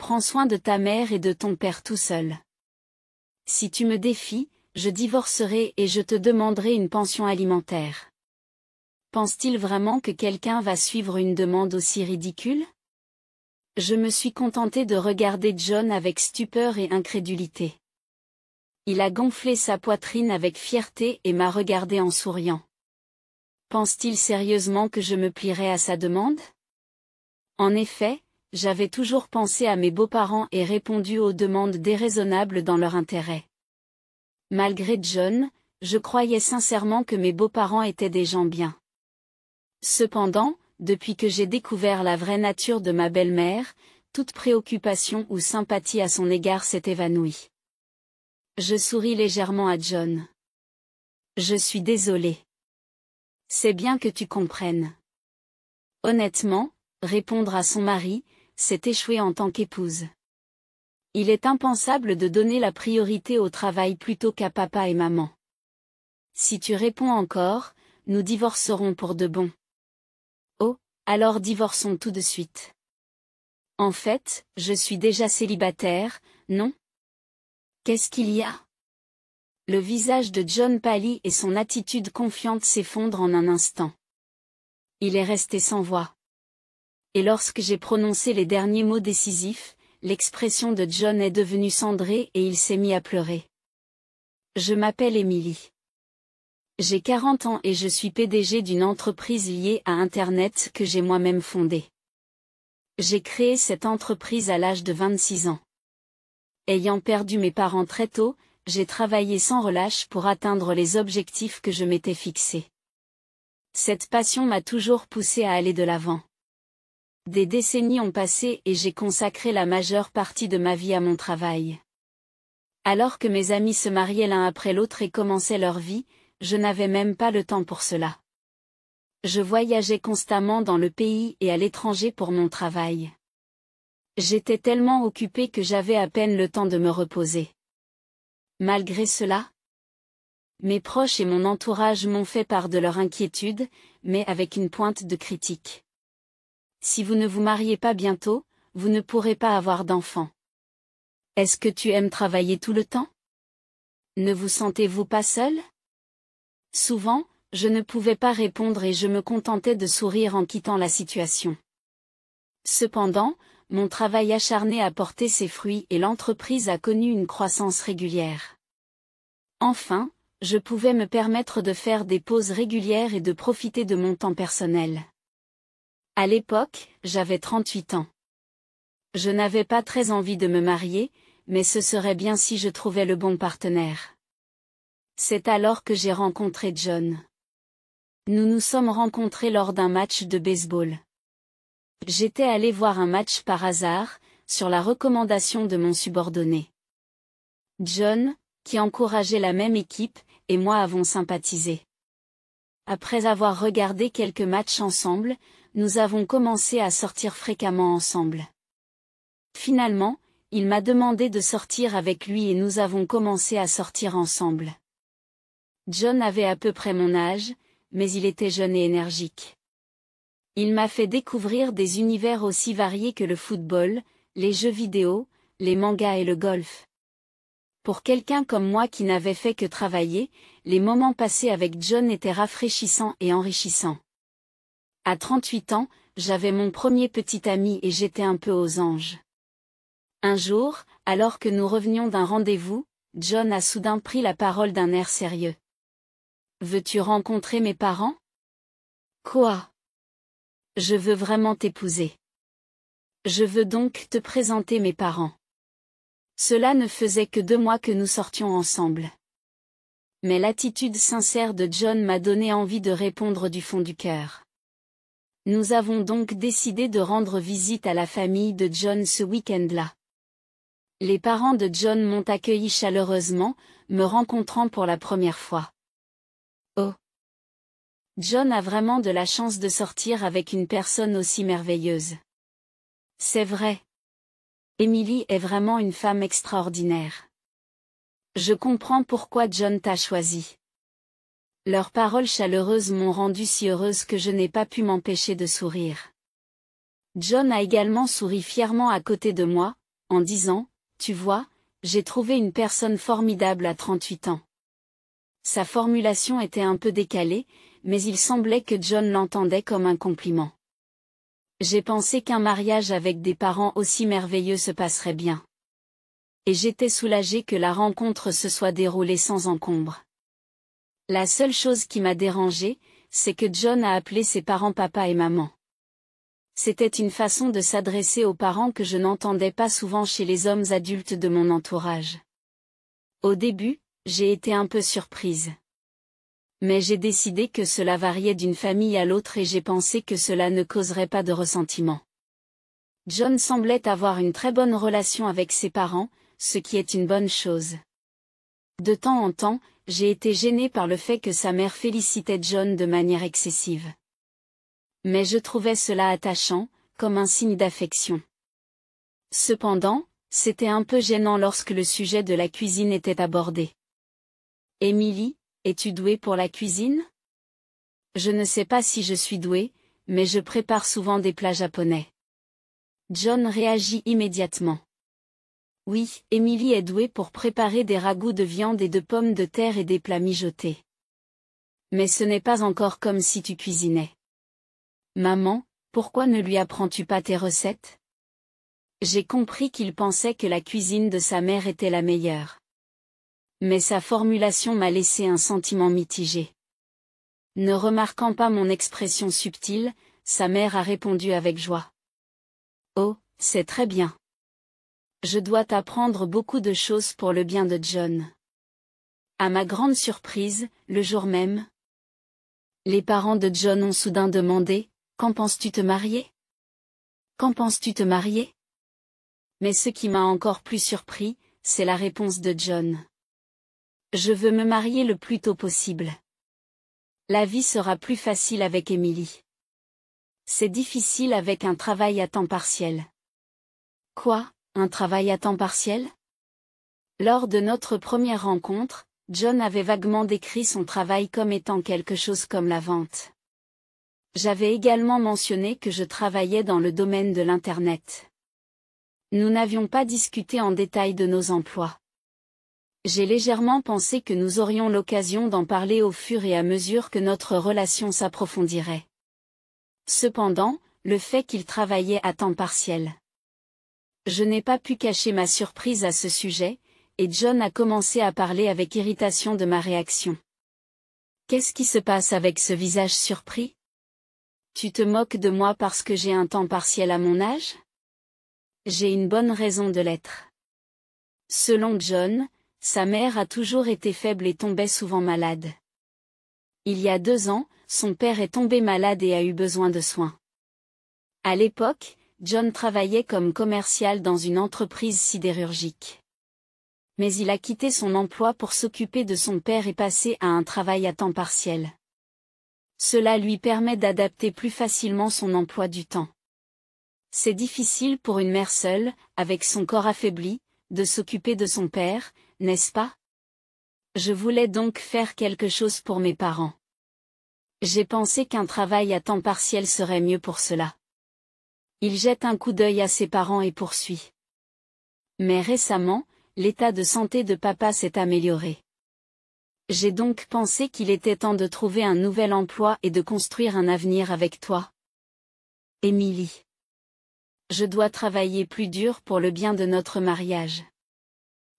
Prends soin de ta mère et de ton père tout seul. Si tu me défies, je divorcerai et je te demanderai une pension alimentaire. Pense-t-il vraiment que quelqu'un va suivre une demande aussi ridicule? Je me suis contentée de regarder John avec stupeur et incrédulité. Il a gonflé sa poitrine avec fierté et m'a regardé en souriant. Pense-t-il sérieusement que je me plierai à sa demande? En effet, j'avais toujours pensé à mes beaux-parents et répondu aux demandes déraisonnables dans leur intérêt. Malgré John, je croyais sincèrement que mes beaux-parents étaient des gens bien. Cependant, depuis que j'ai découvert la vraie nature de ma belle-mère, toute préoccupation ou sympathie à son égard s'est évanouie. Je souris légèrement à John. Je suis désolée. C'est bien que tu comprennes. Honnêtement, répondre à son mari, c'est échouer en tant qu'épouse. Il est impensable de donner la priorité au travail plutôt qu'à papa et maman. Si tu réponds encore, nous divorcerons pour de bon. Oh, alors divorçons tout de suite. En fait, je suis déjà célibataire, non? Qu'est-ce qu'il y a? Le visage de John pâlit et son attitude confiante s'effondre en un instant. Il est resté sans voix. Et lorsque j'ai prononcé les derniers mots décisifs, l'expression de John est devenue cendrée et il s'est mis à pleurer. Je m'appelle Emily. J'ai 40 ans et je suis PDG d'une entreprise liée à Internet que j'ai moi-même fondée. J'ai créé cette entreprise à l'âge de 26 ans. Ayant perdu mes parents très tôt, j'ai travaillé sans relâche pour atteindre les objectifs que je m'étais fixés. Cette passion m'a toujours poussé à aller de l'avant. Des décennies ont passé et j'ai consacré la majeure partie de ma vie à mon travail. Alors que mes amis se mariaient l'un après l'autre et commençaient leur vie, je n'avais même pas le temps pour cela. Je voyageais constamment dans le pays et à l'étranger pour mon travail. J'étais tellement occupée que j'avais à peine le temps de me reposer. Malgré cela, mes proches et mon entourage m'ont fait part de leur inquiétude, mais avec une pointe de critique. Si vous ne vous mariez pas bientôt, vous ne pourrez pas avoir d'enfants. Est-ce que tu aimes travailler tout le temps? Ne vous sentez-vous pas seul? Souvent, je ne pouvais pas répondre et je me contentais de sourire en quittant la situation. Cependant, mon travail acharné a porté ses fruits et l'entreprise a connu une croissance régulière. Enfin, je pouvais me permettre de faire des pauses régulières et de profiter de mon temps personnel. À l'époque, j'avais 38 ans. Je n'avais pas très envie de me marier, mais ce serait bien si je trouvais le bon partenaire. C'est alors que j'ai rencontré John. Nous nous sommes rencontrés lors d'un match de baseball. J'étais allé voir un match par hasard, sur la recommandation de mon subordonné. John, qui encourageait la même équipe, et moi avons sympathisé. Après avoir regardé quelques matchs ensemble, nous avons commencé à sortir fréquemment ensemble. Finalement, il m'a demandé de sortir avec lui et nous avons commencé à sortir ensemble. John avait à peu près mon âge, mais il était jeune et énergique. Il m'a fait découvrir des univers aussi variés que le football, les jeux vidéo, les mangas et le golf. Pour quelqu'un comme moi qui n'avait fait que travailler, les moments passés avec John étaient rafraîchissants et enrichissants. À 38 ans, j'avais mon premier petit ami et j'étais un peu aux anges. Un jour, alors que nous revenions d'un rendez-vous, John a soudain pris la parole d'un air sérieux. « Veux-tu rencontrer mes parents? » « Quoi? Je veux vraiment t'épouser. Je veux donc te présenter mes parents. » Cela ne faisait que 2 mois que nous sortions ensemble. Mais l'attitude sincère de John m'a donné envie de répondre du fond du cœur. Nous avons donc décidé de rendre visite à la famille de John ce week-end-là. Les parents de John m'ont accueilli chaleureusement, me rencontrant pour la première fois. Oh! John a vraiment de la chance de sortir avec une personne aussi merveilleuse. C'est vrai. Emily est vraiment une femme extraordinaire. Je comprends pourquoi John t'a choisi. Leurs paroles chaleureuses m'ont rendue si heureuse que je n'ai pas pu m'empêcher de sourire. John a également souri fièrement à côté de moi, en disant, tu vois, j'ai trouvé une personne formidable à 38 ans. Sa formulation était un peu décalée, mais il semblait que John l'entendait comme un compliment. J'ai pensé qu'un mariage avec des parents aussi merveilleux se passerait bien. Et j'étais soulagée que la rencontre se soit déroulée sans encombre. La seule chose qui m'a dérangée, c'est que John a appelé ses parents papa et maman. C'était une façon de s'adresser aux parents que je n'entendais pas souvent chez les hommes adultes de mon entourage. Au début, j'ai été un peu surprise. Mais j'ai décidé que cela variait d'une famille à l'autre et j'ai pensé que cela ne causerait pas de ressentiment. John semblait avoir une très bonne relation avec ses parents, ce qui est une bonne chose. De temps en temps, j'ai été gênée par le fait que sa mère félicitait John de manière excessive. Mais je trouvais cela attachant, comme un signe d'affection. Cependant, c'était un peu gênant lorsque le sujet de la cuisine était abordé. Émilie, es-tu douée pour la cuisine? Je ne sais pas si je suis douée, mais je prépare souvent des plats japonais. John réagit immédiatement. Oui, Émilie est douée pour préparer des ragoûts de viande et de pommes de terre et des plats mijotés. Mais ce n'est pas encore comme si tu cuisinais. Maman, pourquoi ne lui apprends-tu pas tes recettes? J'ai compris qu'il pensait que la cuisine de sa mère était la meilleure. Mais sa formulation m'a laissé un sentiment mitigé. Ne remarquant pas mon expression subtile, sa mère a répondu avec joie. Oh, c'est très bien. Je dois t'apprendre beaucoup de choses pour le bien de John. À ma grande surprise, le jour même, les parents de John ont soudain demandé, « Quand penses-tu te marier? Quand penses-tu te marier ?» Mais ce qui m'a encore plus surpris, c'est la réponse de John. « Je veux me marier le plus tôt possible. La vie sera plus facile avec Émilie. C'est difficile avec un travail à temps partiel. » Quoi, un travail à temps partiel? Lors de notre première rencontre, John avait vaguement décrit son travail comme étant quelque chose comme la vente. J'avais également mentionné que je travaillais dans le domaine de l'Internet. Nous n'avions pas discuté en détail de nos emplois. J'ai légèrement pensé que nous aurions l'occasion d'en parler au fur et à mesure que notre relation s'approfondirait. Cependant, le fait qu'il travaillait à temps partiel. Je n'ai pas pu cacher ma surprise à ce sujet, et John a commencé à parler avec irritation de ma réaction. Qu'est-ce qui se passe avec ce visage surpris? Tu te moques de moi parce que j'ai un temps partiel à mon âge? J'ai une bonne raison de l'être. Selon John, sa mère a toujours été faible et tombait souvent malade. Il y a 2 ans, son père est tombé malade et a eu besoin de soins. À l'époque, John travaillait comme commercial dans une entreprise sidérurgique. Mais il a quitté son emploi pour s'occuper de son père et passer à un travail à temps partiel. Cela lui permet d'adapter plus facilement son emploi du temps. C'est difficile pour une mère seule, avec son corps affaibli, de s'occuper de son père, n'est-ce pas? Je voulais donc faire quelque chose pour mes parents. J'ai pensé qu'un travail à temps partiel serait mieux pour cela. Il jette un coup d'œil à ses parents et poursuit. Mais récemment, l'état de santé de papa s'est amélioré. J'ai donc pensé qu'il était temps de trouver un nouvel emploi et de construire un avenir avec toi. Émilie. Je dois travailler plus dur pour le bien de notre mariage.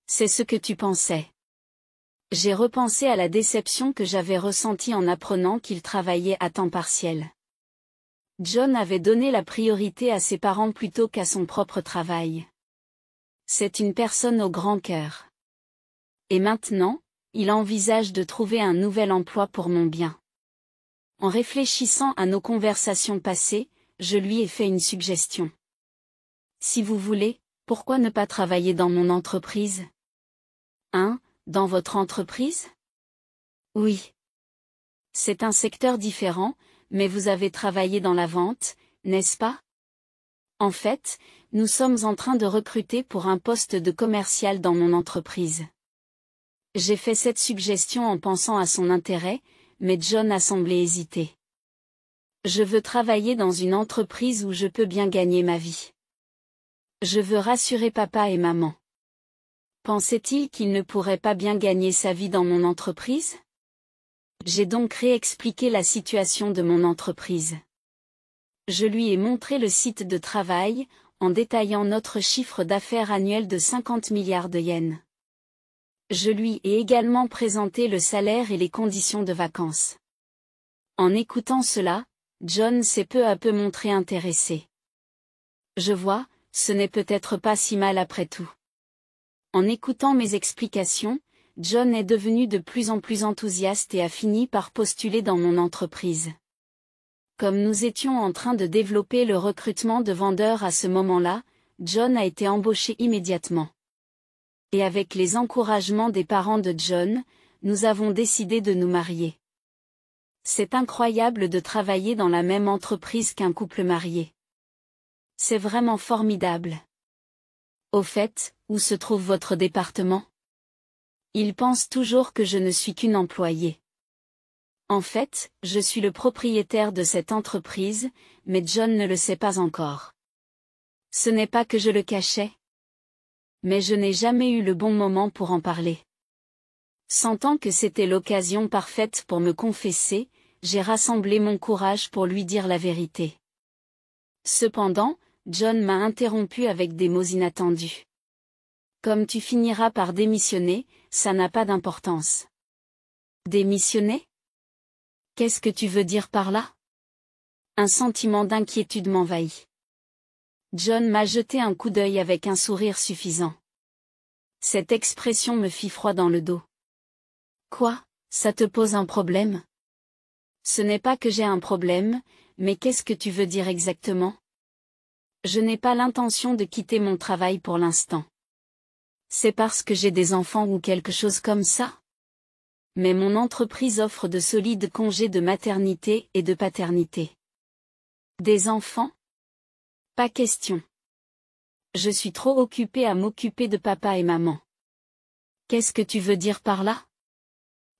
C'est ce que tu pensais. J'ai repensé à la déception que j'avais ressentie en apprenant qu'il travaillait à temps partiel. John avait donné la priorité à ses parents plutôt qu'à son propre travail. C'est une personne au grand cœur. Et maintenant, il envisage de trouver un nouvel emploi pour mon bien. En réfléchissant à nos conversations passées, je lui ai fait une suggestion. Si vous voulez, pourquoi ne pas travailler dans mon entreprise? Dans votre entreprise? Oui. C'est un secteur différent, mais vous avez travaillé dans la vente, n'est-ce pas? En fait, nous sommes en train de recruter pour un poste de commercial dans mon entreprise. J'ai fait cette suggestion en pensant à son intérêt, mais John a semblé hésiter. Je veux travailler dans une entreprise où je peux bien gagner ma vie. Je veux rassurer papa et maman. Pensait-il qu'il ne pourrait pas bien gagner sa vie dans mon entreprise? J'ai donc réexpliqué la situation de mon entreprise. Je lui ai montré le site de travail, en détaillant notre chiffre d'affaires annuel de 50 milliards de yens. Je lui ai également présenté le salaire et les conditions de vacances. En écoutant cela, John s'est peu à peu montré intéressé. Je vois, ce n'est peut-être pas si mal après tout. En écoutant mes explications, John est devenu de plus en plus enthousiaste et a fini par postuler dans mon entreprise. Comme nous étions en train de développer le recrutement de vendeurs à ce moment-là, John a été embauché immédiatement. Et avec les encouragements des parents de John, nous avons décidé de nous marier. C'est incroyable de travailler dans la même entreprise qu'un couple marié. C'est vraiment formidable. Au fait, où se trouve votre département? Il pense toujours que je ne suis qu'une employée. En fait, je suis le propriétaire de cette entreprise, mais John ne le sait pas encore. Ce n'est pas que je le cachais. Mais je n'ai jamais eu le bon moment pour en parler. Sentant que c'était l'occasion parfaite pour me confesser, j'ai rassemblé mon courage pour lui dire la vérité. Cependant, John m'a interrompu avec des mots inattendus. Comme tu finiras par démissionner, ça n'a pas d'importance. Démissionner? Qu'est-ce que tu veux dire par là? Un sentiment d'inquiétude m'envahit. John m'a jeté un coup d'œil avec un sourire suffisant. Cette expression me fit froid dans le dos. Quoi, ça te pose un problème? Ce n'est pas que j'ai un problème, mais qu'est-ce que tu veux dire exactement? Je n'ai pas l'intention de quitter mon travail pour l'instant. C'est parce que j'ai des enfants ou quelque chose comme ça? Mais mon entreprise offre de solides congés de maternité et de paternité. Des enfants? Pas question. Je suis trop occupée à m'occuper de papa et maman. Qu'est-ce que tu veux dire par là?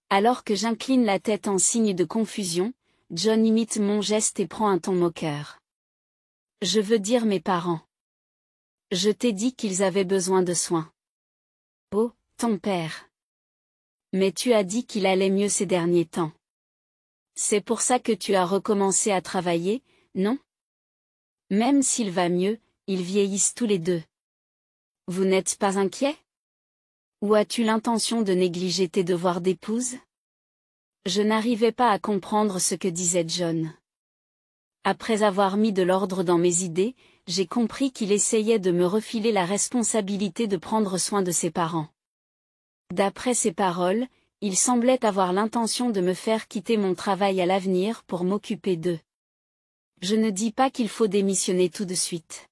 Alors que j'incline la tête en signe de confusion, John imite mon geste et prend un ton moqueur. Je veux dire mes parents. Je t'ai dit qu'ils avaient besoin de soins. Oh, ton père. Mais tu as dit qu'il allait mieux ces derniers temps. C'est pour ça que tu as recommencé à travailler, non? Même s'il va mieux, ils vieillissent tous les deux. Vous n'êtes pas inquiet? Ou as-tu l'intention de négliger tes devoirs d'épouse? Je n'arrivais pas à comprendre ce que disait John. Après avoir mis de l'ordre dans mes idées, j'ai compris qu'il essayait de me refiler la responsabilité de prendre soin de ses parents. D'après ses paroles, il semblait avoir l'intention de me faire quitter mon travail à l'avenir pour m'occuper d'eux. Je ne dis pas qu'il faut démissionner tout de suite.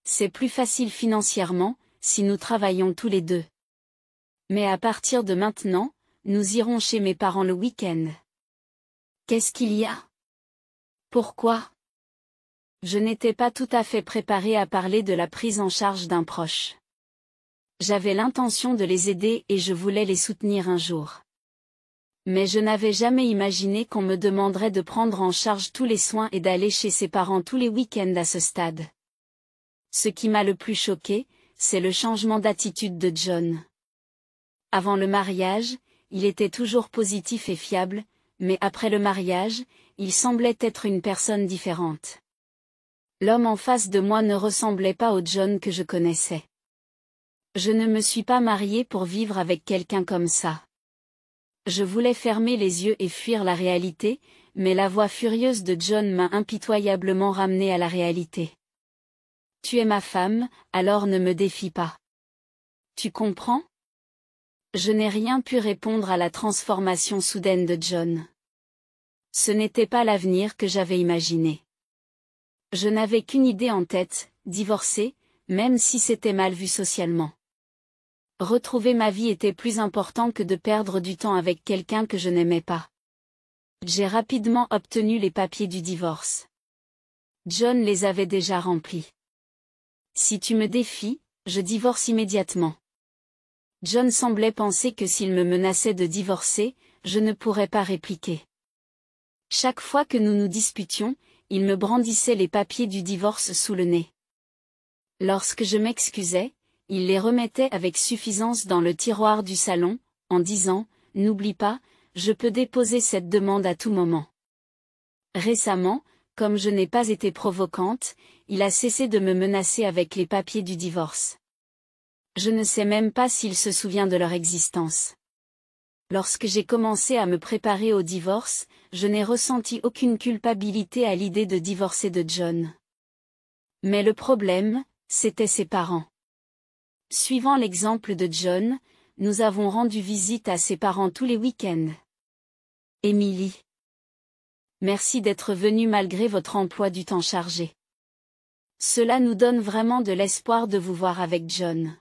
C'est plus facile financièrement, si nous travaillons tous les deux. Mais à partir de maintenant, nous irons chez mes parents le week-end. Qu'est-ce qu'il y a? Pourquoi? Je n'étais pas tout à fait préparée à parler de la prise en charge d'un proche. J'avais l'intention de les aider et je voulais les soutenir un jour. Mais je n'avais jamais imaginé qu'on me demanderait de prendre en charge tous les soins et d'aller chez ses parents tous les week-ends à ce stade. Ce qui m'a le plus choqué, c'est le changement d'attitude de John. Avant le mariage, il était toujours positif et fiable, mais après le mariage, il semblait être une personne différente. L'homme en face de moi ne ressemblait pas au John que je connaissais. Je ne me suis pas mariée pour vivre avec quelqu'un comme ça. Je voulais fermer les yeux et fuir la réalité, mais la voix furieuse de John m'a impitoyablement ramenée à la réalité. Tu es ma femme, alors ne me défie pas. Tu comprends? Je n'ai rien pu répondre à la transformation soudaine de John. Ce n'était pas l'avenir que j'avais imaginé. Je n'avais qu'une idée en tête, divorcer, même si c'était mal vu socialement. Retrouver ma vie était plus important que de perdre du temps avec quelqu'un que je n'aimais pas. J'ai rapidement obtenu les papiers du divorce. John les avait déjà remplis. Si tu me défies, je divorce immédiatement. John semblait penser que s'il me menaçait de divorcer, je ne pourrais pas répliquer. Chaque fois que nous nous disputions, il me brandissait les papiers du divorce sous le nez. Lorsque je m'excusais, il les remettait avec suffisance dans le tiroir du salon, en disant « N'oublie pas, je peux déposer cette demande à tout moment ». Récemment, comme je n'ai pas été provocante, il a cessé de me menacer avec les papiers du divorce. Je ne sais même pas s'il se souvient de leur existence. Lorsque j'ai commencé à me préparer au divorce, je n'ai ressenti aucune culpabilité à l'idée de divorcer de John. Mais le problème, c'était ses parents. Suivant l'exemple de John, nous avons rendu visite à ses parents tous les week-ends. Emily. Merci d'être venue malgré votre emploi du temps chargé. Cela nous donne vraiment de l'espoir de vous voir avec John.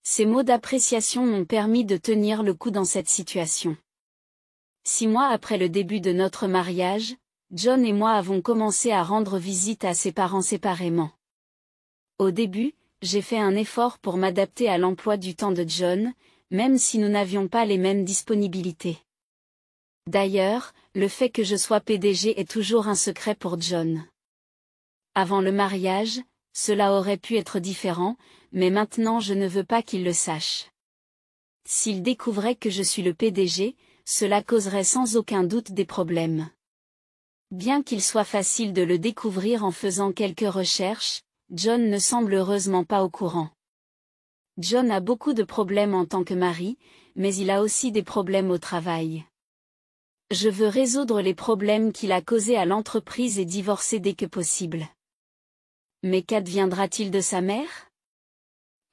Ces mots d'appréciation m'ont permis de tenir le coup dans cette situation. 6 mois après le début de notre mariage, John et moi avons commencé à rendre visite à ses parents séparément. Au début, j'ai fait un effort pour m'adapter à l'emploi du temps de John, même si nous n'avions pas les mêmes disponibilités. D'ailleurs, le fait que je sois PDG est toujours un secret pour John. Avant le mariage, cela aurait pu être différent, mais maintenant je ne veux pas qu'il le sache. S'il découvrait que je suis le PDG, cela causerait sans aucun doute des problèmes. Bien qu'il soit facile de le découvrir en faisant quelques recherches, John ne semble heureusement pas au courant. John a beaucoup de problèmes en tant que mari, mais il a aussi des problèmes au travail. Je veux résoudre les problèmes qu'il a causés à l'entreprise et divorcer dès que possible. Mais qu'adviendra-t-il de sa mère?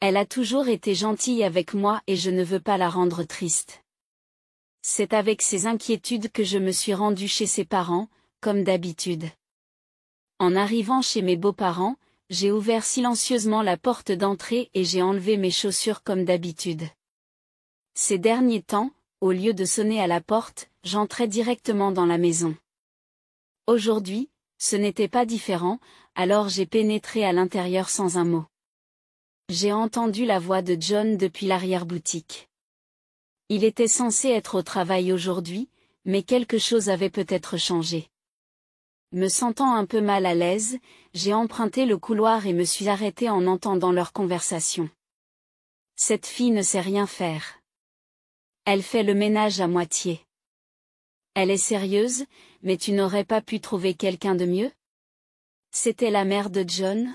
Elle a toujours été gentille avec moi et je ne veux pas la rendre triste. C'est avec ces inquiétudes que je me suis rendue chez ses parents, comme d'habitude. En arrivant chez mes beaux-parents, j'ai ouvert silencieusement la porte d'entrée et j'ai enlevé mes chaussures comme d'habitude. Ces derniers temps, au lieu de sonner à la porte, j'entrais directement dans la maison. Aujourd'hui, ce n'était pas différent, alors j'ai pénétré à l'intérieur sans un mot. J'ai entendu la voix de John depuis l'arrière-boutique. Il était censé être au travail aujourd'hui, mais quelque chose avait peut-être changé. Me sentant un peu mal à l'aise, j'ai emprunté le couloir et me suis arrêtée en entendant leur conversation. Cette fille ne sait rien faire. Elle fait le ménage à moitié. Elle est sérieuse, mais tu n'aurais pas pu trouver quelqu'un de mieux? C'était la mère de John?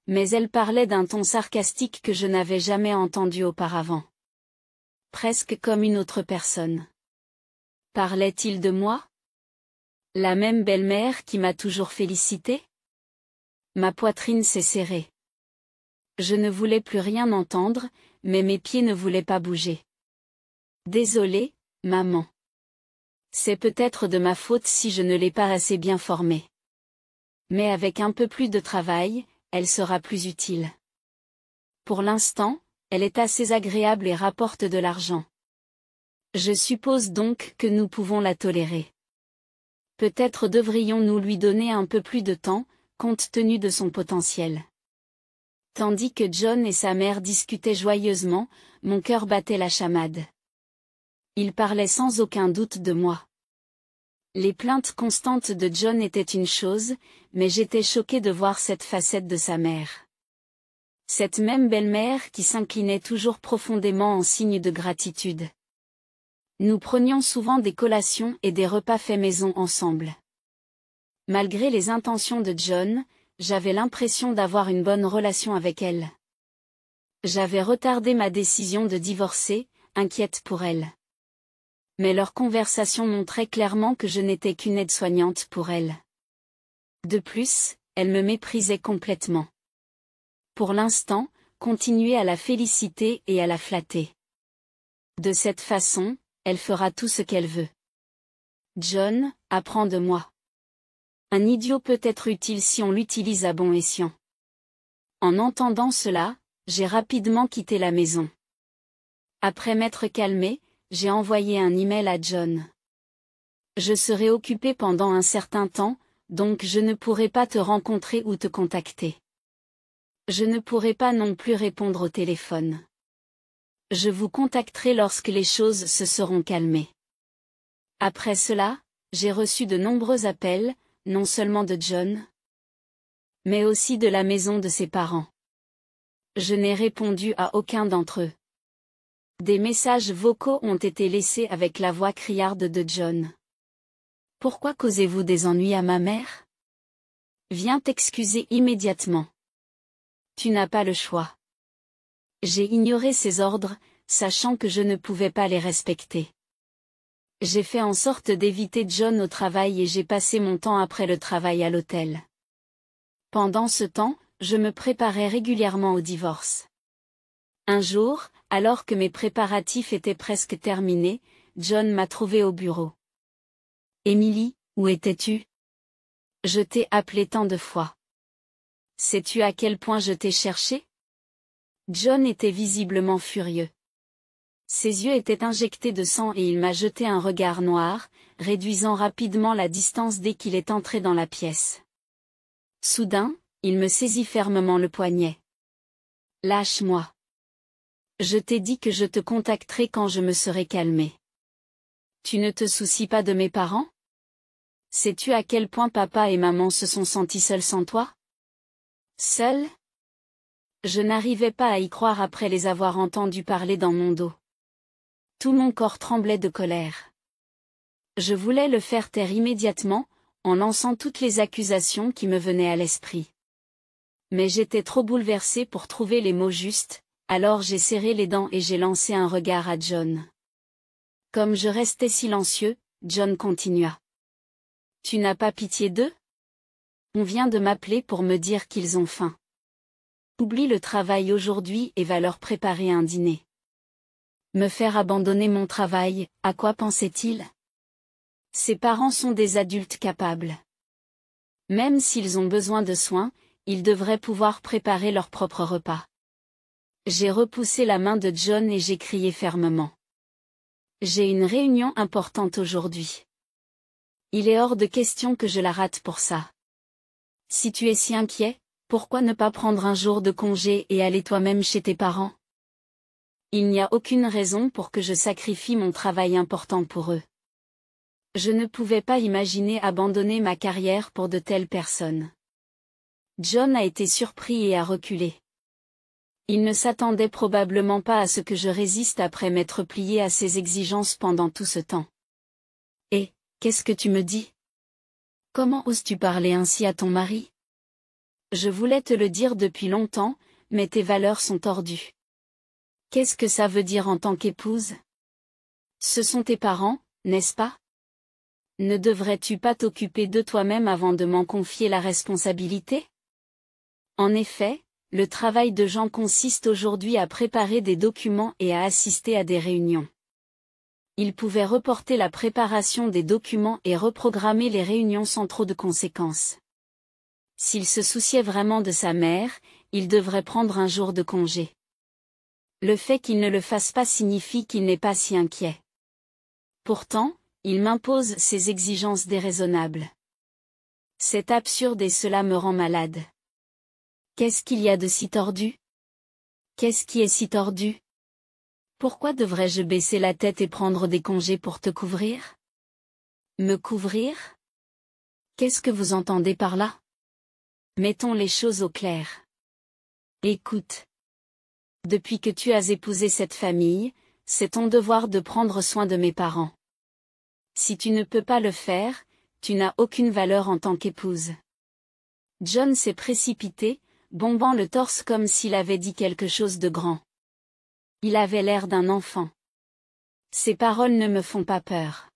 Mais elle parlait d'un ton sarcastique que je n'avais jamais entendu auparavant. Presque comme une autre personne. Parlait-il de moi? La même belle-mère qui m'a toujours félicitée? Ma poitrine s'est serrée. Je ne voulais plus rien entendre, mais mes pieds ne voulaient pas bouger. Désolée, maman. C'est peut-être de ma faute si je ne l'ai pas assez bien formée. Mais avec un peu plus de travail, elle sera plus utile. Pour l'instant, elle est assez agréable et rapporte de l'argent. Je suppose donc que nous pouvons la tolérer. Peut-être devrions-nous lui donner un peu plus de temps, compte tenu de son potentiel. Tandis que John et sa mère discutaient joyeusement, mon cœur battait la chamade. Ils parlaient sans aucun doute de moi. Les plaintes constantes de John étaient une chose, mais j'étais choquée de voir cette facette de sa mère. Cette même belle-mère qui s'inclinait toujours profondément en signe de gratitude. Nous prenions souvent des collations et des repas faits maison ensemble. Malgré les intentions de John, j'avais l'impression d'avoir une bonne relation avec elle. J'avais retardé ma décision de divorcer, inquiète pour elle. Mais leur conversation montrait clairement que je n'étais qu'une aide-soignante pour elle. De plus, elle me méprisait complètement. Pour l'instant, continuer à la féliciter et à la flatter. De cette façon, elle fera tout ce qu'elle veut. John, apprends de moi. Un idiot peut être utile si on l'utilise à bon escient. En entendant cela, j'ai rapidement quitté la maison. Après m'être calmée, j'ai envoyé un email à John. Je serai occupée pendant un certain temps, donc je ne pourrai pas te rencontrer ou te contacter. Je ne pourrai pas non plus répondre au téléphone. Je vous contacterai lorsque les choses se seront calmées. Après cela, j'ai reçu de nombreux appels, non seulement de John, mais aussi de la maison de ses parents. Je n'ai répondu à aucun d'entre eux. Des messages vocaux ont été laissés avec la voix criarde de John. Pourquoi causez-vous des ennuis à ma mère? Viens t'excuser immédiatement. Tu n'as pas le choix. J'ai ignoré ses ordres, sachant que je ne pouvais pas les respecter. J'ai fait en sorte d'éviter John au travail et j'ai passé mon temps après le travail à l'hôtel. Pendant ce temps, je me préparais régulièrement au divorce. Un jour, alors que mes préparatifs étaient presque terminés, John m'a trouvé au bureau. Emily, où étais-tu? Je t'ai appelé tant de fois. Sais-tu à quel point je t'ai cherché? John était visiblement furieux. Ses yeux étaient injectés de sang et il m'a jeté un regard noir, réduisant rapidement la distance dès qu'il est entré dans la pièce. Soudain, il me saisit fermement le poignet. Lâche-moi. Je t'ai dit que je te contacterai quand je me serai calmé. Tu ne te soucies pas de mes parents? Sais-tu à quel point papa et maman se sont sentis seuls sans toi? Seuls? Je n'arrivais pas à y croire après les avoir entendus parler dans mon dos. Tout mon corps tremblait de colère. Je voulais le faire taire immédiatement, en lançant toutes les accusations qui me venaient à l'esprit. Mais j'étais trop bouleversée pour trouver les mots justes, alors j'ai serré les dents et j'ai lancé un regard à John. Comme je restais silencieux, John continua. Tu n'as pas pitié d'eux? On vient de m'appeler pour me dire qu'ils ont faim. Oublie le travail aujourd'hui et va leur préparer un dîner. Me faire abandonner mon travail, à quoi pensait-il? Ses parents sont des adultes capables. Même s'ils ont besoin de soins, ils devraient pouvoir préparer leur propre repas. J'ai repoussé la main de John et j'ai crié fermement. J'ai une réunion importante aujourd'hui. Il est hors de question que je la rate pour ça. Si tu es si inquiet, pourquoi ne pas prendre un jour de congé et aller toi-même chez tes parents? Il n'y a aucune raison pour que je sacrifie mon travail important pour eux. Je ne pouvais pas imaginer abandonner ma carrière pour de telles personnes. John a été surpris et a reculé. Il ne s'attendait probablement pas à ce que je résiste après m'être plié à ses exigences pendant tout ce temps. Et, qu'est-ce que tu me dis? Comment oses-tu parler ainsi à ton mari? Je voulais te le dire depuis longtemps, mais tes valeurs sont tordues. Qu'est-ce que ça veut dire en tant qu'épouse? Ce sont tes parents, n'est-ce pas? Ne devrais-tu pas t'occuper de toi-même avant de m'en confier la responsabilité? En effet, le travail de Jean consiste aujourd'hui à préparer des documents et à assister à des réunions. Il pouvait reporter la préparation des documents et reprogrammer les réunions sans trop de conséquences. S'il se souciait vraiment de sa mère, il devrait prendre un jour de congé. Le fait qu'il ne le fasse pas signifie qu'il n'est pas si inquiet. Pourtant, il m'impose ses exigences déraisonnables. C'est absurde et cela me rend malade. Qu'est-ce qu'il y a de si tordu? Qu'est-ce qui est si tordu? Pourquoi devrais-je baisser la tête et prendre des congés pour te couvrir? Me couvrir? Qu'est-ce que vous entendez par là? Mettons les choses au clair. Écoute. Depuis que tu as épousé cette famille, c'est ton devoir de prendre soin de mes parents. Si tu ne peux pas le faire, tu n'as aucune valeur en tant qu'épouse. John s'est précipité, bombant le torse comme s'il avait dit quelque chose de grand. Il avait l'air d'un enfant. Ces paroles ne me font pas peur.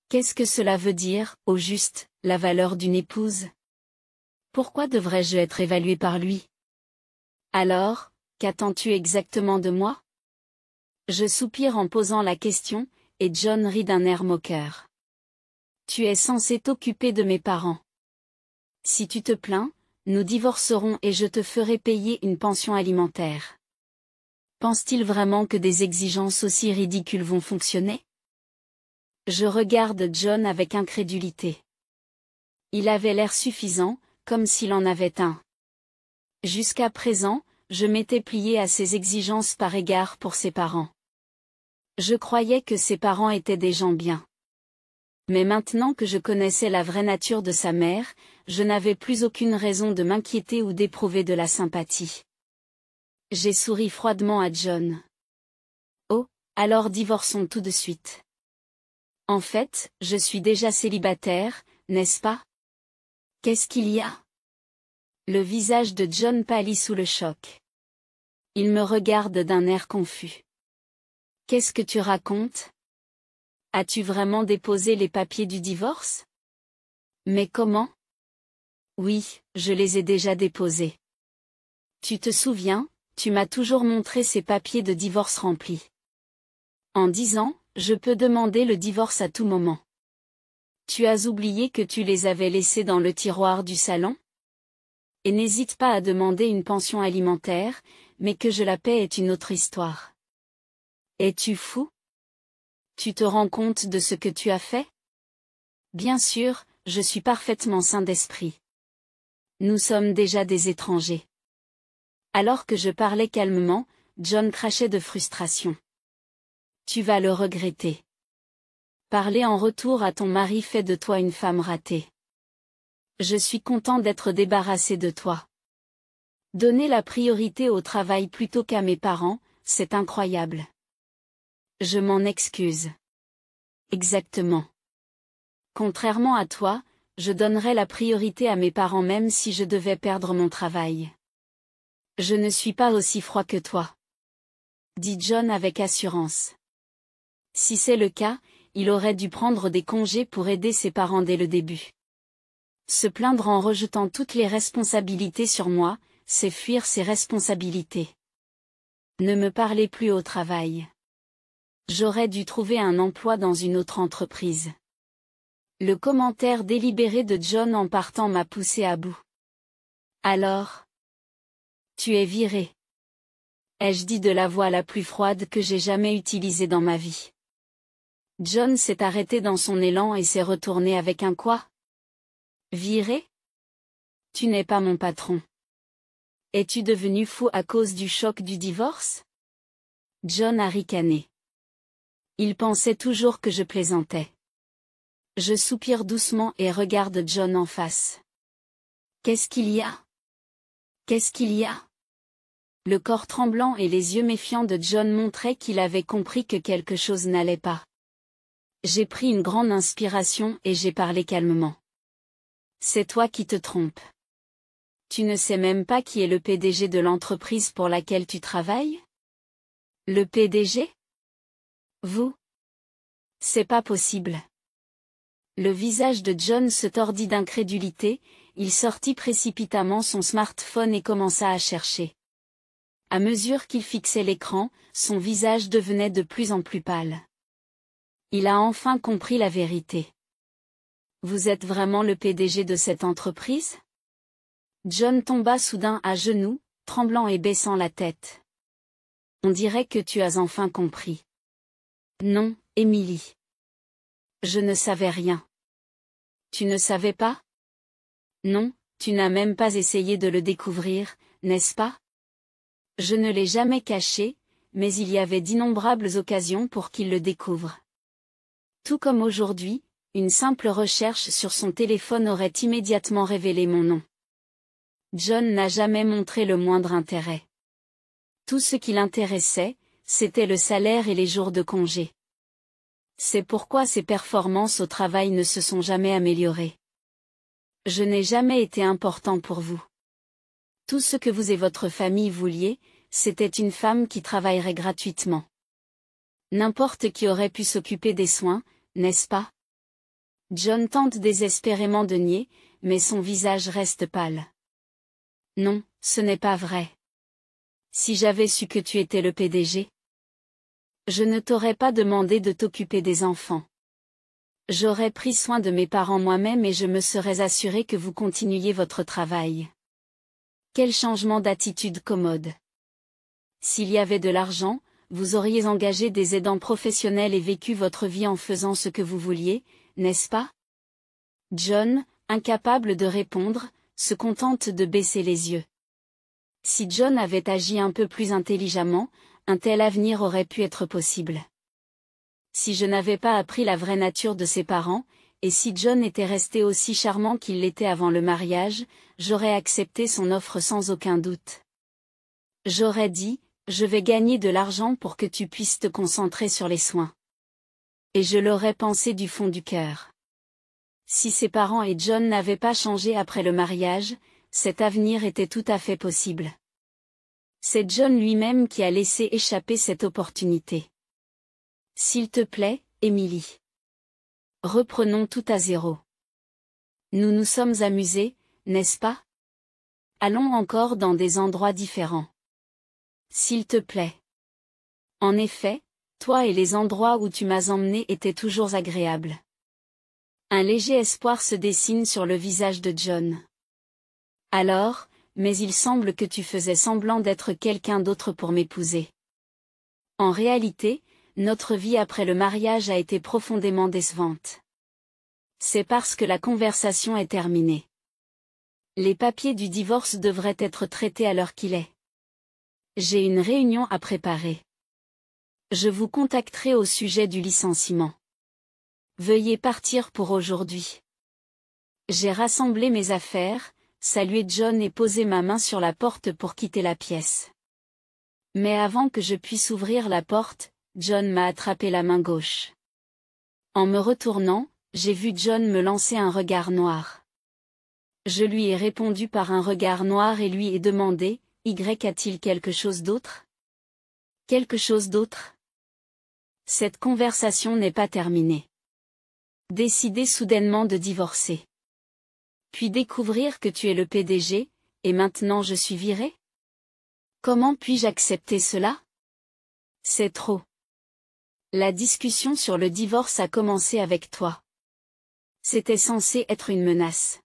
Qu'est-ce que cela veut dire, au juste, la valeur d'une épouse? Pourquoi devrais-je être évaluée par lui? Alors, qu'attends-tu exactement de moi? Je soupire en posant la question, et John rit d'un air moqueur. Tu es censé t'occuper de mes parents. Si tu te plains, nous divorcerons et je te ferai payer une pension alimentaire. Pense-t-il vraiment que des exigences aussi ridicules vont fonctionner? Je regarde John avec incrédulité. Il avait l'air suffisant, comme s'il en avait un. Jusqu'à présent, je m'étais plié à ses exigences par égard pour ses parents. Je croyais que ses parents étaient des gens bien. Mais maintenant que je connaissais la vraie nature de sa mère, je n'avais plus aucune raison de m'inquiéter ou d'éprouver de la sympathie. J'ai souri froidement à John. Oh, alors divorçons tout de suite. En fait, je suis déjà célibataire, n'est-ce pas? Qu'est-ce qu'il y a? Le visage de John pâlit sous le choc. Il me regarde d'un air confus. Qu'est-ce que tu racontes? As-tu vraiment déposé les papiers du divorce? Mais comment? Oui, je les ai déjà déposés. Tu te souviens, tu m'as toujours montré ces papiers de divorce remplis. En 10 ans, je peux demander le divorce à tout moment. Tu as oublié que tu les avais laissés dans le tiroir du salon? Et n'hésite pas à demander une pension alimentaire, mais que je la paie est une autre histoire. Es-tu fou? Tu te rends compte de ce que tu as fait? Bien sûr, je suis parfaitement sain d'esprit. Nous sommes déjà des étrangers. Alors que je parlais calmement, John crachait de frustration. Tu vas le regretter. Parler en retour à ton mari fait de toi une femme ratée. Je suis content d'être débarrassé de toi. Donner la priorité au travail plutôt qu'à mes parents, c'est incroyable. Je m'en excuse. Exactement. Contrairement à toi, je donnerais la priorité à mes parents même si je devais perdre mon travail. Je ne suis pas aussi froid que toi. Dit John avec assurance. Si c'est le cas, il aurait dû prendre des congés pour aider ses parents dès le début. Se plaindre en rejetant toutes les responsabilités sur moi, c'est fuir ses responsabilités. Ne me parlez plus au travail. J'aurais dû trouver un emploi dans une autre entreprise. Le commentaire délibéré de John en partant m'a poussé à bout. Alors? Tu es viré. Ai-je dit de la voix la plus froide que j'ai jamais utilisée dans ma vie. John s'est arrêté dans son élan et s'est retourné avec un quoi? Viré? Tu n'es pas mon patron. Es-tu devenu fou à cause du choc du divorce? John a ricané. Il pensait toujours que je plaisantais. Je soupire doucement et regarde John en face. Qu'est-ce qu'il y a? Qu'est-ce qu'il y a? Le corps tremblant et les yeux méfiants de John montraient qu'il avait compris que quelque chose n'allait pas. J'ai pris une grande inspiration et j'ai parlé calmement. C'est toi qui te trompes. Tu ne sais même pas qui est le PDG de l'entreprise pour laquelle tu travailles? Le PDG? Vous? C'est pas possible. Le visage de John se tordit d'incrédulité, il sortit précipitamment son smartphone et commença à chercher. À mesure qu'il fixait l'écran, son visage devenait de plus en plus pâle. Il a enfin compris la vérité. Vous êtes vraiment le PDG de cette entreprise? John tomba soudain à genoux, tremblant et baissant la tête. On dirait que tu as enfin compris. Non, Emily. Je ne savais rien. Tu ne savais pas? Non, tu n'as même pas essayé de le découvrir, n'est-ce pas? Je ne l'ai jamais caché, mais il y avait d'innombrables occasions pour qu'il le découvre. Tout comme aujourd'hui, une simple recherche sur son téléphone aurait immédiatement révélé mon nom. John n'a jamais montré le moindre intérêt. Tout ce qui l'intéressait, c'était le salaire et les jours de congé. C'est pourquoi ses performances au travail ne se sont jamais améliorées. Je n'ai jamais été important pour vous. Tout ce que vous et votre famille vouliez, c'était une femme qui travaillerait gratuitement. N'importe qui aurait pu s'occuper des soins, n'est-ce pas? John tente désespérément de nier, mais son visage reste pâle. Non, ce n'est pas vrai. Si j'avais su que tu étais le PDG, je ne t'aurais pas demandé de t'occuper des enfants. J'aurais pris soin de mes parents moi-même et je me serais assuré que vous continuiez votre travail. Quel changement d'attitude commode. S'il y avait de l'argent, vous auriez engagé des aidants professionnels et vécu votre vie en faisant ce que vous vouliez, n'est-ce pas? John, incapable de répondre, se contente de baisser les yeux. Si John avait agi un peu plus intelligemment, un tel avenir aurait pu être possible. Si je n'avais pas appris la vraie nature de ses parents, et si John était resté aussi charmant qu'il l'était avant le mariage, j'aurais accepté son offre sans aucun doute. J'aurais dit, je vais gagner de l'argent pour que tu puisses te concentrer sur les soins. Et je l'aurais pensé du fond du cœur. Si ses parents et John n'avaient pas changé après le mariage, cet avenir était tout à fait possible. C'est John lui-même qui a laissé échapper cette opportunité. S'il te plaît, Emily. Reprenons tout à zéro. Nous nous sommes amusés, n'est-ce pas? Allons encore dans des endroits différents. S'il te plaît. En effet, toi et les endroits où tu m'as emmené étaient toujours agréables. Un léger espoir se dessine sur le visage de John. Alors, mais il semble que tu faisais semblant d'être quelqu'un d'autre pour m'épouser. En réalité, notre vie après le mariage a été profondément décevante. C'est parce que la conversation est terminée. Les papiers du divorce devraient être traités à l'heure qu'il est. J'ai une réunion à préparer. Je vous contacterai au sujet du licenciement. Veuillez partir pour aujourd'hui. J'ai rassemblé mes affaires, salué John et posé ma main sur la porte pour quitter la pièce. Mais avant que je puisse ouvrir la porte, John m'a attrapé la main gauche. En me retournant, j'ai vu John me lancer un regard noir. Je lui ai répondu par un regard noir et lui ai demandé, a-t-il quelque chose d'autre? Quelque chose d'autre? Cette conversation n'est pas terminée. Décider soudainement de divorcer. Puis découvrir que tu es le PDG, et maintenant je suis viré? Comment puis-je accepter cela? C'est trop. La discussion sur le divorce a commencé avec toi. C'était censé être une menace.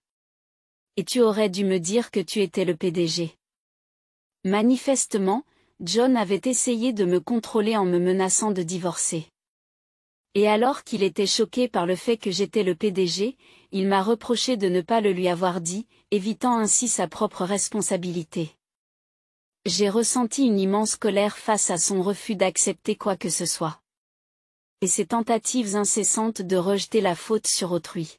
Et tu aurais dû me dire que tu étais le PDG. Manifestement, John avait essayé de me contrôler en me menaçant de divorcer. Et alors qu'il était choqué par le fait que j'étais le PDG, il m'a reproché de ne pas le lui avoir dit, évitant ainsi sa propre responsabilité. J'ai ressenti une immense colère face à son refus d'accepter quoi que ce soit. Et ses tentatives incessantes de rejeter la faute sur autrui.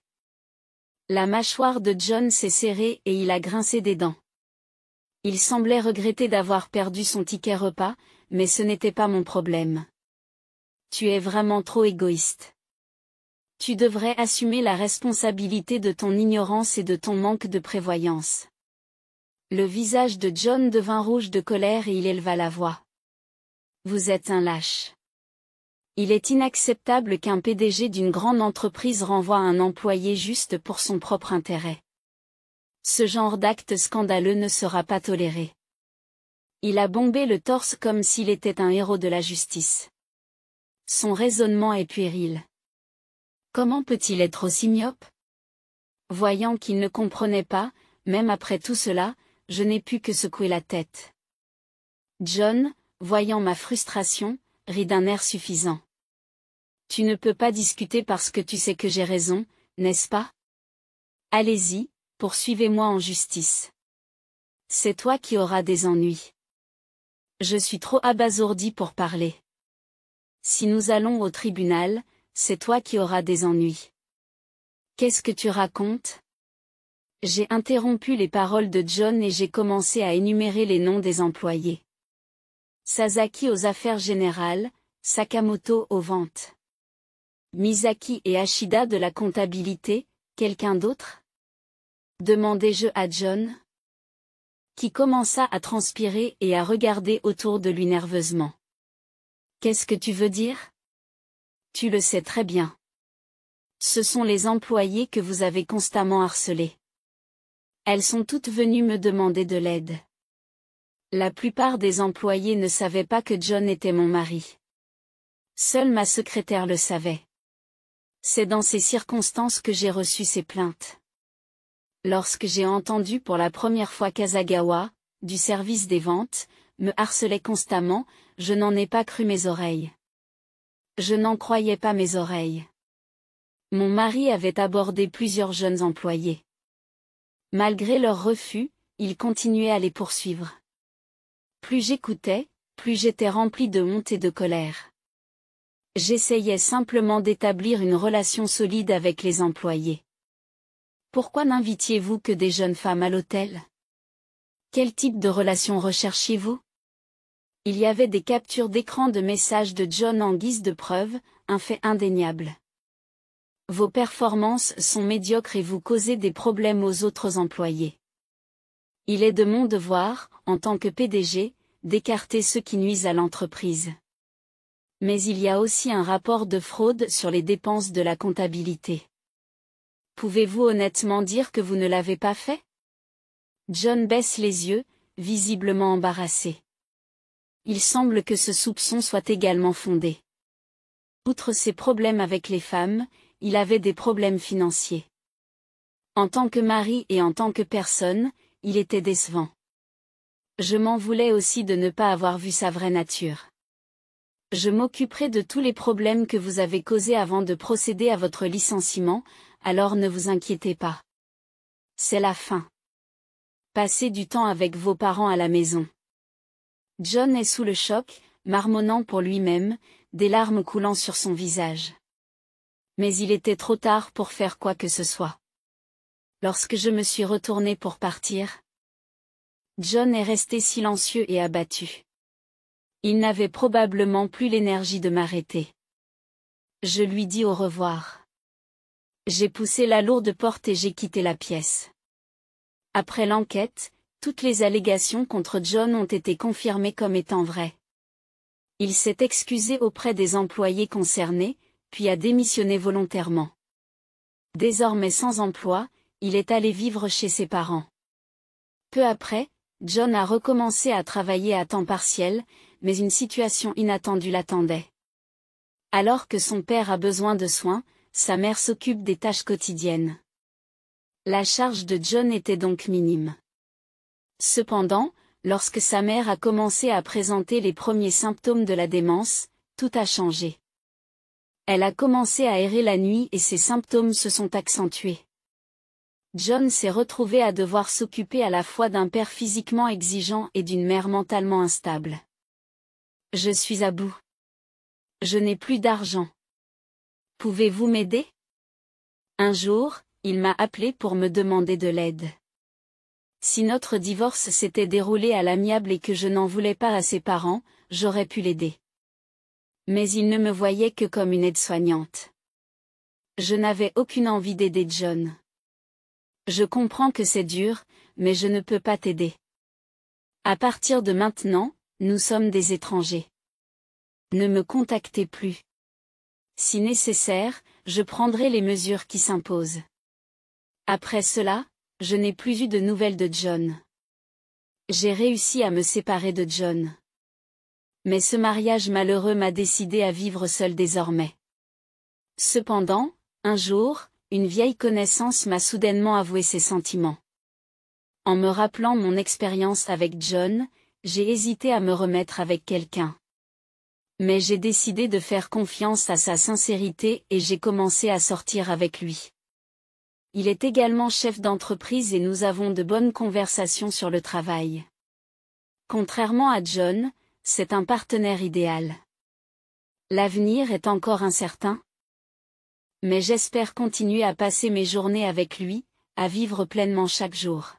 La mâchoire de John s'est serrée et il a grincé des dents. Il semblait regretter d'avoir perdu son ticket repas, mais ce n'était pas mon problème. Tu es vraiment trop égoïste. Tu devrais assumer la responsabilité de ton ignorance et de ton manque de prévoyance. Le visage de John devint rouge de colère et il éleva la voix. Vous êtes un lâche. Il est inacceptable qu'un PDG d'une grande entreprise renvoie un employé juste pour son propre intérêt. Ce genre d'acte scandaleux ne sera pas toléré. Il a bombé le torse comme s'il était un héros de la justice. Son raisonnement est puéril. Comment peut-il être aussi myope? Voyant qu'il ne comprenait pas, même après tout cela, je n'ai pu que secouer la tête. John, voyant ma frustration, rit d'un air suffisant. Tu ne peux pas discuter parce que tu sais que j'ai raison, n'est-ce pas? Allez-y, poursuivez-moi en justice. C'est toi qui auras des ennuis. Je suis trop abasourdi pour parler. Si nous allons au tribunal, c'est toi qui auras des ennuis. Qu'est-ce que tu racontes? J'ai interrompu les paroles de John et j'ai commencé à énumérer les noms des employés. Sasaki aux affaires générales, Sakamoto aux ventes. Misaki et Ashida de la comptabilité, quelqu'un d'autre? Demandai-je à John, qui commença à transpirer et à regarder autour de lui nerveusement. Qu'est-ce que tu veux dire? Tu le sais très bien. Ce sont les employés que vous avez constamment harcelés. Elles sont toutes venues me demander de l'aide. La plupart des employés ne savaient pas que John était mon mari. Seule ma secrétaire le savait. C'est dans ces circonstances que j'ai reçu ces plaintes. Lorsque j'ai entendu pour la première fois qu'Asagawa, du service des ventes, me harcelait constamment, je n'en ai pas cru mes oreilles. Je n'en croyais pas mes oreilles. Mon mari avait abordé plusieurs jeunes employés. Malgré leur refus, il continuait à les poursuivre. Plus j'écoutais, plus j'étais rempli de honte et de colère. J'essayais simplement d'établir une relation solide avec les employés. Pourquoi n'invitiez-vous que des jeunes femmes à l'hôtel? Quel type de relation recherchiez-vous? Il y avait des captures d'écran de messages de John en guise de preuve, un fait indéniable. Vos performances sont médiocres et vous causez des problèmes aux autres employés. Il est de mon devoir, en tant que PDG, d'écarter ceux qui nuisent à l'entreprise. Mais il y a aussi un rapport de fraude sur les dépenses de la comptabilité. Pouvez-vous honnêtement dire que vous ne l'avez pas fait? John baisse les yeux, visiblement embarrassé. Il semble que ce soupçon soit également fondé. Outre ses problèmes avec les femmes, il avait des problèmes financiers. En tant que mari et en tant que personne, il était décevant. Je m'en voulais aussi de ne pas avoir vu sa vraie nature. Je m'occuperai de tous les problèmes que vous avez causés avant de procéder à votre licenciement, alors ne vous inquiétez pas. C'est la fin. Passez du temps avec vos parents à la maison. John est sous le choc, marmonnant pour lui-même, des larmes coulant sur son visage. Mais il était trop tard pour faire quoi que ce soit. Lorsque je me suis retourné pour partir, John est resté silencieux et abattu. Il n'avait probablement plus l'énergie de m'arrêter. Je lui dis au revoir. J'ai poussé la lourde porte et j'ai quitté la pièce. Après l'enquête, toutes les allégations contre John ont été confirmées comme étant vraies. Il s'est excusé auprès des employés concernés, puis a démissionné volontairement. Désormais sans emploi, il est allé vivre chez ses parents. Peu après, John a recommencé à travailler à temps partiel, mais une situation inattendue l'attendait. Alors que son père a besoin de soins, sa mère s'occupe des tâches quotidiennes. La charge de John était donc minime. Cependant, lorsque sa mère a commencé à présenter les premiers symptômes de la démence, tout a changé. Elle a commencé à errer la nuit et ses symptômes se sont accentués. John s'est retrouvé à devoir s'occuper à la fois d'un père physiquement exigeant et d'une mère mentalement instable. Je suis à bout. Je n'ai plus d'argent. Pouvez-vous m'aider? Un jour, il m'a appelé pour me demander de l'aide. Si notre divorce s'était déroulé à l'amiable et que je n'en voulais pas à ses parents, j'aurais pu l'aider. Mais il ne me voyait que comme une aide-soignante. Je n'avais aucune envie d'aider John. Je comprends que c'est dur, mais je ne peux pas t'aider. À partir de maintenant, nous sommes des étrangers. Ne me contactez plus. Si nécessaire, je prendrai les mesures qui s'imposent. Après cela, je n'ai plus eu de nouvelles de John. J'ai réussi à me séparer de John. Mais ce mariage malheureux m'a décidé à vivre seul désormais. Cependant, un jour, une vieille connaissance m'a soudainement avoué ses sentiments. En me rappelant mon expérience avec John, j'ai hésité à me remettre avec quelqu'un. Mais j'ai décidé de faire confiance à sa sincérité et j'ai commencé à sortir avec lui. Il est également chef d'entreprise et nous avons de bonnes conversations sur le travail. Contrairement à John, c'est un partenaire idéal. L'avenir est encore incertain. Mais j'espère continuer à passer mes journées avec lui, à vivre pleinement chaque jour.